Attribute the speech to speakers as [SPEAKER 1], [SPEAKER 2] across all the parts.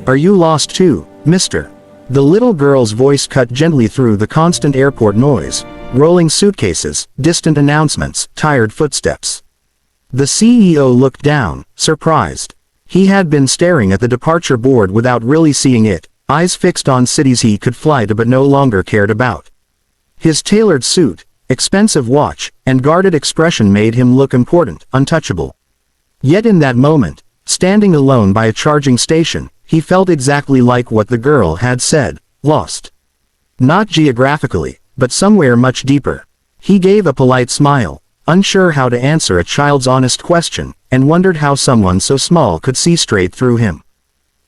[SPEAKER 1] Are you lost too, mister? The little girl's voice cut gently through the constant airport noise, rolling suitcases, distant announcements, tired footsteps. The CEO looked down, surprised. He had been staring at the departure board without really seeing it, eyes fixed on cities he could fly to but no longer cared about. His tailored suit, expensive watch, and guarded expression made him look important, untouchable. Yet in that moment, standing alone by a charging station, he felt exactly like what the girl had said, lost. Not geographically, but somewhere much deeper. He gave a polite smile, unsure how to answer a child's honest question, and wondered how someone so small could see straight through him.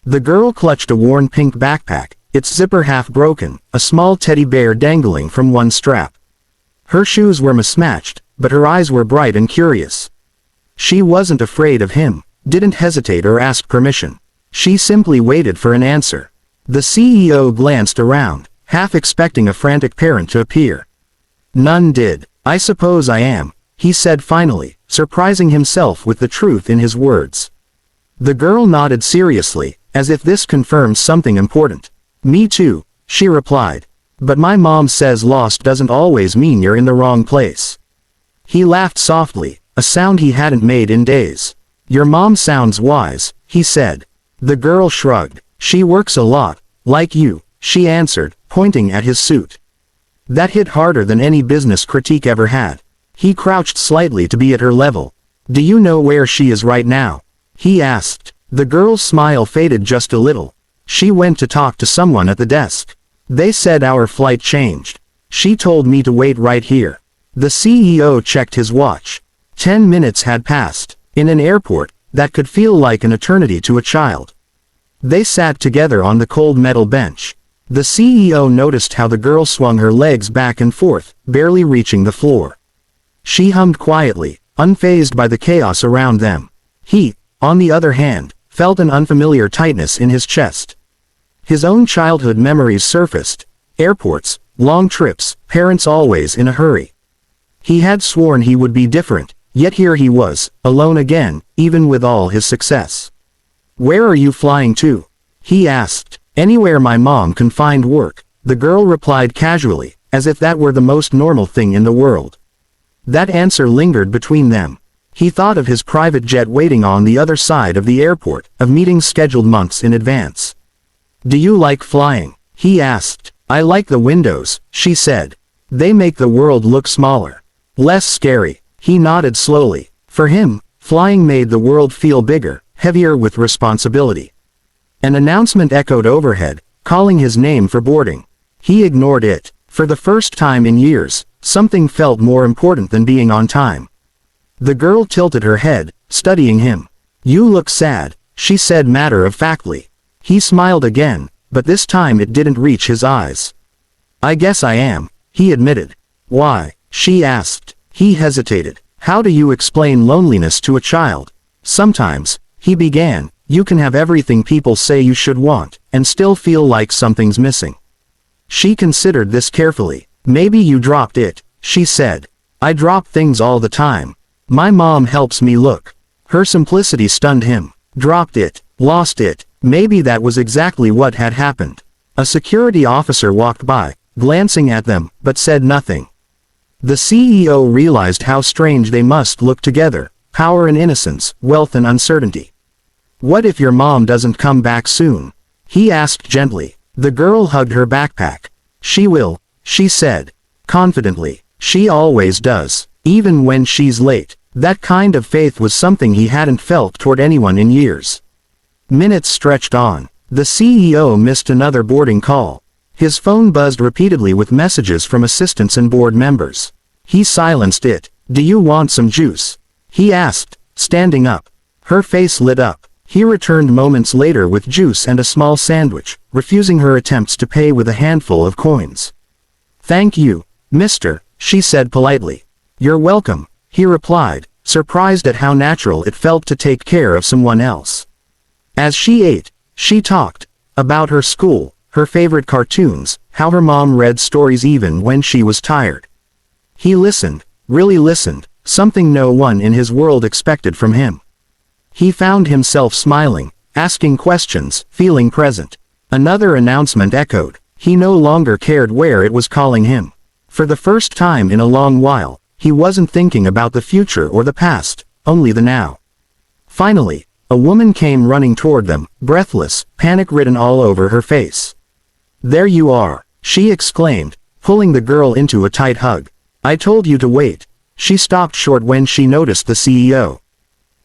[SPEAKER 1] The girl clutched a worn pink backpack, its zipper half broken, a small teddy bear dangling from one strap. Her shoes were mismatched, but her eyes were bright and curious. She wasn't afraid of him, didn't hesitate or ask permission. She simply waited for an answer. The CEO glanced around, half expecting a frantic parent to appear. None did. I suppose I am, he said finally, surprising himself with the truth in his words. The girl nodded seriously, as if this confirmed something important. Me too, she replied. But my mom says lost doesn't always mean you're in the wrong place. He laughed softly, a sound he hadn't made in days. Your mom sounds wise, he said. The girl shrugged. She works a lot, like you, she answered, pointing at his suit. That hit harder than any business critique ever had. He crouched slightly to be at her level. Do you know where she is right now? He asked. The girl's smile faded just a little. She went to talk to someone at the desk. They said our flight changed. She told me to wait right here. The CEO checked his watch. 10 minutes had passed. In an airport, that could feel like an eternity to a child. They sat together on the cold metal bench. The CEO noticed how the girl swung her legs back and forth, barely reaching the floor. She hummed quietly, unfazed by the chaos around them. He, on the other hand, felt an unfamiliar tightness in his chest. His own childhood memories surfaced. Airports, long trips, parents always in a hurry. He had sworn he would be different, yet here he was, alone again, even with all his success. Where are you flying to? He asked. Anywhere my mom can find work, the girl replied casually, as if that were the most normal thing in the world. That answer lingered between them. He thought of his private jet waiting on the other side of the airport, of meetings scheduled months in advance. Do you like flying? He asked. I like the windows, she said. They make the world look smaller. Less scary. He nodded slowly. For him, flying made the world feel bigger, heavier with responsibility. An announcement echoed overhead, calling his name for boarding. He ignored it. For the first time in years, something felt more important than being on time. The girl tilted her head, studying him. You look sad, she said matter-of-factly. He smiled again, but this time it didn't reach his eyes. I guess I am, he admitted. Why? She asked. He hesitated. How do you explain loneliness to a child? Sometimes, he began, you can have everything people say you should want, and still feel like something's missing. She considered this carefully. Maybe you dropped it, she said. I drop things all the time. My mom helps me look. Her simplicity stunned him. Dropped it, lost it. Maybe that was exactly what had happened. A security officer walked by, glancing at them, but said nothing. The CEO realized how strange they must look together, power and innocence, wealth and uncertainty. What if your mom doesn't come back soon? He asked gently. The girl hugged her backpack. She will, she said. Confidently. She always does. Even when she's late. That kind of faith was something he hadn't felt toward anyone in years. Minutes stretched on. The CEO missed another boarding call. His phone buzzed repeatedly with messages from assistants and board members. He silenced it. Do you want some juice? He asked, standing up. Her face lit up. He returned moments later with juice and a small sandwich, refusing her attempts to pay with a handful of coins. Thank you, mister, she said politely. You're welcome, he replied, surprised at how natural it felt to take care of someone else. As she ate, she talked about her school, her favorite cartoons, how her mom read stories even when she was tired. He listened, really listened, something no one in his world expected from him. He found himself smiling, asking questions, feeling present. Another announcement echoed. He no longer cared where it was calling him. For the first time in a long while, he wasn't thinking about the future or the past, only the now. Finally, a woman came running toward them, breathless, panic written all over her face. "There you are," she exclaimed, pulling the girl into a tight hug. "I told you to wait." She stopped short when she noticed the CEO.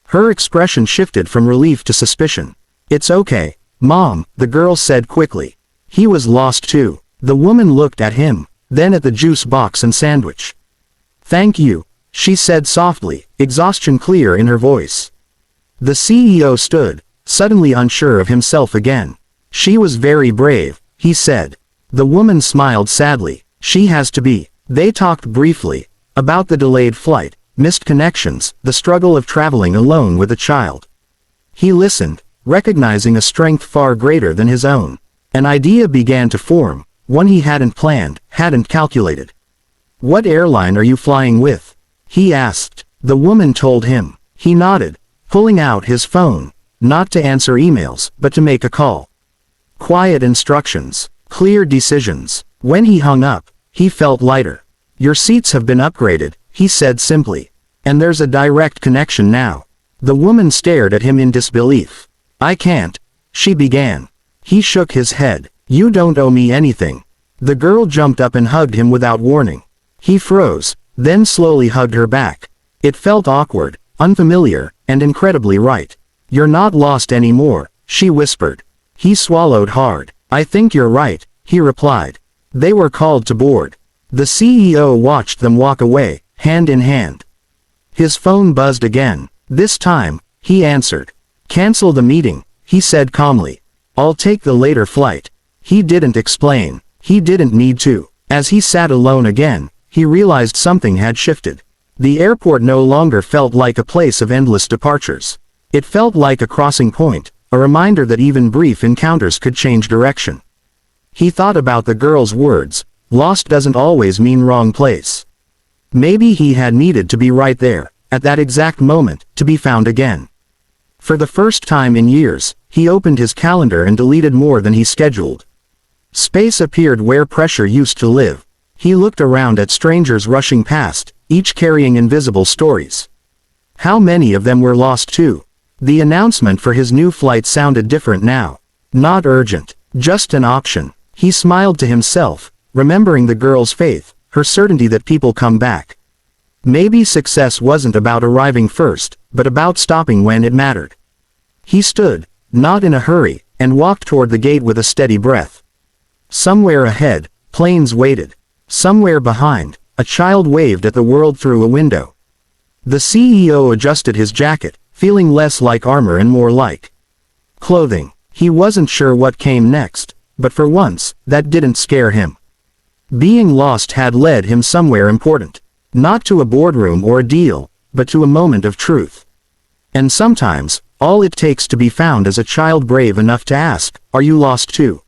[SPEAKER 1] Her expression shifted from relief to suspicion. "It's okay, Mom," the girl said quickly. "He was lost too." The woman looked at him, then at the juice box and sandwich. "Thank you," she said softly, exhaustion clear in her voice. The CEO stood, suddenly unsure of himself again. "She was very brave," he said. The woman smiled sadly. "She has to be." They talked briefly, about the delayed flight, missed connections, the struggle of traveling alone with a child. He listened, recognizing a strength far greater than his own. An idea began to form, one he hadn't planned, hadn't calculated. "What airline are you flying with?" he asked. The woman told him. He nodded, pulling out his phone, not to answer emails, but to make a call. Quiet instructions, clear decisions. When he hung up, he felt lighter. "Your seats have been upgraded," he said simply. "And there's a direct connection now." The woman stared at him in disbelief. "I can't," she began. He shook his head. "You don't owe me anything." The girl jumped up and hugged him without warning. He froze, then slowly hugged her back. It felt awkward, unfamiliar, and incredibly right. "You're not lost anymore," she whispered. He swallowed hard. "I think you're right," he replied. They were called to board. The CEO watched them walk away, hand in hand. His phone buzzed again. This time, he answered. "Cancel the meeting," he said calmly. "I'll take the later flight." He didn't explain. He didn't need to. As he sat alone again, he realized something had shifted. The airport no longer felt like a place of endless departures. It felt like a crossing point, a reminder that even brief encounters could change direction. He thought about the girl's words, "Lost doesn't always mean wrong place." Maybe he had needed to be right there, at that exact moment, to be found again. For the first time in years, he opened his calendar and deleted more than he scheduled. Space appeared where pressure used to live. He looked around at strangers rushing past, each carrying invisible stories. How many of them were lost too? The announcement for his new flight sounded different now. Not urgent, just an option. He smiled to himself, remembering the girl's faith, her certainty that people come back. Maybe success wasn't about arriving first, but about stopping when it mattered. He stood, not in a hurry, and walked toward the gate with a steady breath. Somewhere ahead, planes waited. Somewhere behind, a child waved at the world through a window. The CEO adjusted his jacket, feeling less like armor and more like clothing. He wasn't sure what came next, but for once, that didn't scare him. Being lost had led him somewhere important. Not to a boardroom or a deal, but to a moment of truth. And sometimes, all it takes to be found is a child brave enough to ask, "Are you lost too?"